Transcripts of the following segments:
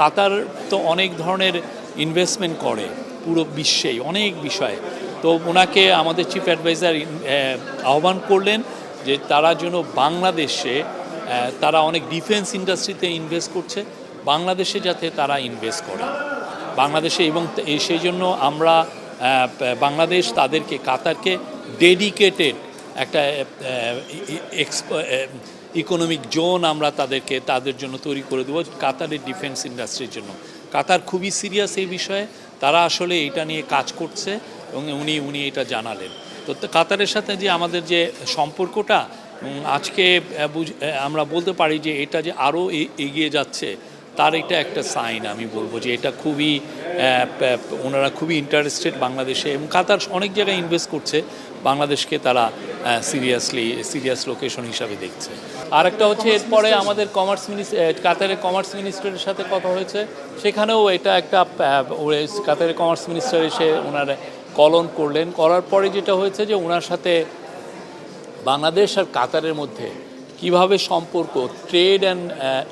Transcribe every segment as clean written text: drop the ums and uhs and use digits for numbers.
কাতার তো অনেক ধরনের ইনভেস্টমেন্ট করে পুরো বিশ্বেই অনেক বিষয়ে। তো ওনাকে আমাদের চিফ অ্যাডভাইজার আহ্বান করলেন যে তারা যেন বাংলাদেশে, তারা অনেক ডিফেন্স ইন্ডাস্ট্রিতে ইনভেস্ট করছে, বাংলাদেশে যাতে তারা ইনভেস্ট করে বাংলাদেশে। এবং সেই জন্য আমরা বাংলাদেশ তাদেরকে, কাতারকে ডেডিকেটেড একটা ইকোনমিক জোন আমরা তাদের জন্য তৈরি করে দেবো কাতারের ডিফেন্স ইন্ডাস্ট্রির জন্য। কাতার খুবই সিরিয়াস এই বিষয়ে, তারা আসলে এটা নিয়ে কাজ করছে এবং উনি এটা জানালেন। তো কাতারের সাথে যে আমাদের যে সম্পর্কটা আজকে আমরা বলতে পারি যে এটা যে আরও এগিয়ে যাচ্ছে, তার এটা একটা সাইন। আমি বলবো যে এটা খুবই, ওনারা খুবই ইন্টারেস্টেড বাংলাদেশে, এবং কাতার অনেক জায়গায় ইনভেস্ট করছে, বাংলাদেশকে তারা সিরিয়াস লোকেশন হিসাবে দেখছে। আর একটা হচ্ছে এরপরে আমাদের কাতারের কমার্স মিনিস্টারের সাথে কথা হয়েছে, সেখানেও এটা একটা কাতারের কমার্স মিনিস্টার এসে ওনারা কলন করলেন। করার পরে যেটা হয়েছে যে ওনার সাথে বাংলাদেশ আর কাতারের মধ্যে কিভাবে সম্পর্ক, ট্রেড অ্যান্ড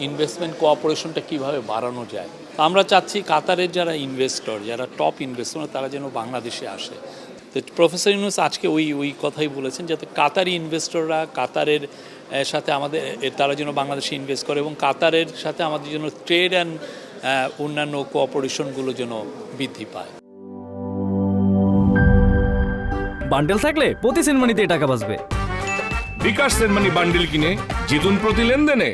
ইনভেস্টমেন্ট কোঅপারেশনটা কিভাবে বাড়ানো যায়। আমরা চাচ্ছি কাতারের যারা ইনভেস্টর, যারা টপ ইনভেস্টর, তারা যেন বাংলাদেশে আসে। তো প্রফেসর ইউনূস আজকে ওই কথাই বলেছেন, যাতে কাতারি ইনভেস্টররা কাতারের সাথে তারা যেন বাংলাদেশে ইনভেস্ট করে, এবং কাতারের সাথে আমাদের জন্য ট্রেড অ্যান্ড অন্যান্য কোঅপারেশনগুলো যেন বৃদ্ধি পায়। বান্ডেল থাকলে প্রতি সেনমানিতে টাকা বাঁচবে। বিকাশ সেনমানি বান্ডিল কিনে জিতুন প্রতি লেনদেনে।